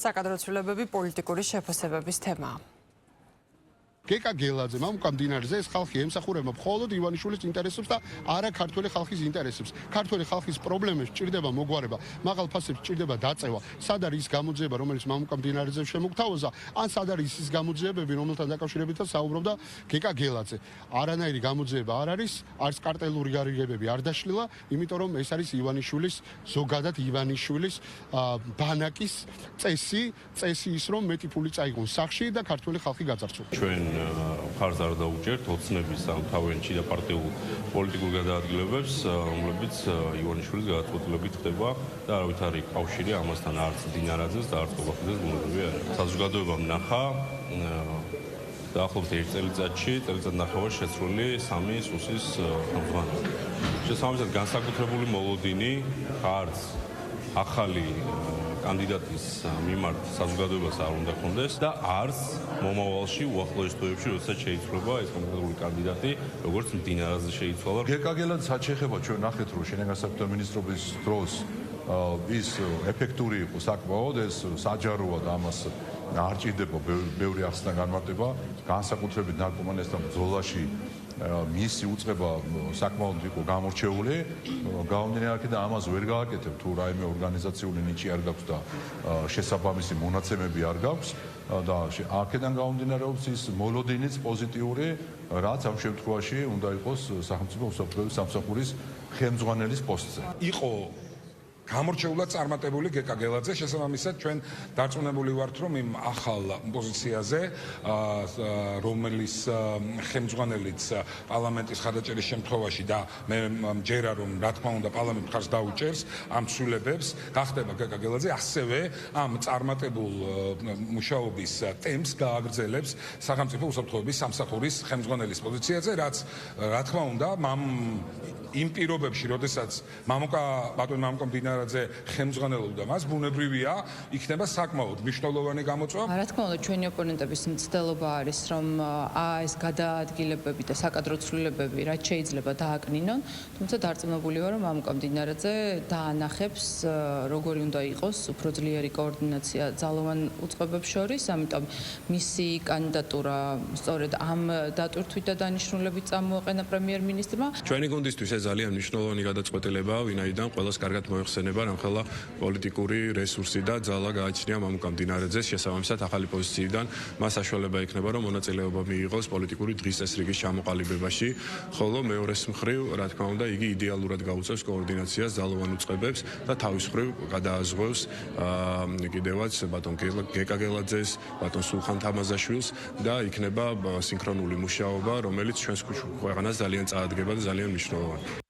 საკადრო ცვლილებები პოლიტიკური შეფასებების თემაა. გეკა გელაძე მამუკამდინარეზე ეს ხალხი ემსახურება მხოლოდ ივანიშვილის ინტერესებს და არა ქართველი ხალხის ინტერესებს. ქართველი ხალხის პრობლემებს ჭირდება მოგვარება, მაღალ ფასებს ჭირდება დაწევა. სად არის ის გამოძიება, რომელიც მამუკამდინარეზე შემოგთავაზა, ან სად არის ის გამოძიებები, რომელთან დაკავშირებითაც საუბრობდა გეკა გელაძე. არანაირი გამოძიება არ არის, არც კარტელური გარიგებები არ დაშლილა, იმიტომ რომ ეს არის ივანიშვილის, ზოგადად ივანიშვილის ბანაკის წესი ის რომ მეტი ფული წაიღონ სახში და ქართველი ხალხი გაძარცვა. მხარს არ დაუჭერთ ოცნების ან თავიანთი და პარტიულ პოლიტიკურ გადაადგილებებს, რომლებიც ივანიშვილის გადაწყვეტილებით ხდება და არავით არის კავშირი ამასთან არც დინარაძეს და არც ყოყაყიძეს ბუნებრივი არ არის. საზოგადოებამ ნახა დაახლოებით 1 წელიწადში, წელიწადნახევარში შეცვლილი 3 სუსის ხელმძღვანელი. შესაბამისად განსაკუთრებული მოლოდინი არც ახალი კანდიდატის მიმართ საზოგადოებას არ უნდა ქონდეს და არც მომავალში უახლოეს თვეებში, როდესაც შეიცვლება ეს კონკრეტული კანდიდატი, როგორც დინარაძე შეიცვალა. გეკა გელაძე რაც შეეხება ჩვენ ნახეთ რომ შინაგან საქმეთა მინისტრობის დროს ის ეფექტური იყო საკმაოდ, ეს საჯაროა და ამას არ ჭირდება ბევრი ახსნა განმარტება, განსაკუთრებით ნარკომანიასთან ბრძოლაში მისი უწყება საკმაოდ იყო გამორჩეული, გამომდინარე აქედან ამას ვერ გააკეთებ თუ რაიმე ორგანიზაციული ნიჭი არ გაქვს და შესაბამისი მონაცემები არ გაქვს და აქედან გამომდინარეობს ის მოლოდინიც პოზიტიური, რაც ამ შემთხვევაში უნდა იყოს სახელმწიფო უსაფრთხოების სამსახურის ხელმძღვანელის პოსტზე. იყო გამორჩეულად წარმატებული გეკა გელაძე, შესაბამისად ჩვენ დარწმუნებული ვართ, რომ იმ ახალ პოზიციაზე, რომელიც ხელმძღვანელიც პარლამენტის ხარდაჭერის შემთხვევაში და მე მჯერა რომ რა თქმა უნდა პარლამენტი მხარს დაუჭერს ამ ცვლილებებს, გახდება გეკა გელაძე ასევე ამ წარმატებულ მუშაობის ტემპს გააგრძელებს სახელმწიფო უსაფრთხოების სამსახურის ხელმძღვანელის პოზიციაზე, რაც რა თქმა უნდა იმ პირობებში, როდესაც ბატონ მამუკამდინარეძე ხელმძღვანელობდა მას, ბუნებრივია, იქნება საკმაოდ მნიშვნელოვანი გამოწვევა. რა თქმა უნდა, ჩვენი ოპონენტების მცდელობა არის, რომ ეს გადაადგილებები და საკადრო ცვლილებები რაც შეიძლება დააკნინონ, თუმცა დარწმუნებული ვარ, რომ მამუკამდინარეძე დაანახებს, როგორი უნდა იყოს უფრო ძლიერი კოორდინაცია ძალოვან უწყებებს შორის, ამიტომ მისი კანდიდატურა სწორედ ამ დატვირთვით და დანიშნულებით წამოაყენა პრემიერ-მინისტრმა. ჩვენი გუნდისთვის ეს ძალიან მნიშვნელოვანი გადაწყვეტილებაა, ვინაიდან ყველას კარგად მოიხსენება, რამხელა პოლიტიკური რესურსი და ძალა გააჩნია მამუკამდინარეძეს, შესაბამისად ახალი პოზიციიდან მას საშუალება ექნება, რომ მონაწილეობა მიიღოს პოლიტიკური დღის წესრიგის ჩამოყალიბებაში, ხოლო მეორეს მხრივ, რა თქმა უნდა, იგი იდეალურად გაუწევს კოორდინაციას ძალოვან უწყებებს და თავის მხრივ გადააზღვევს კიდევაც ბატონ გეკა გელაძეს, ბატონ სულხან თამაზაშვილს და იქნება სინქრონული მუშაობა, რომელიც ჩვენს ქვეყანას ძალიან წაადგება და ძალიან მნიშვნელოვანია.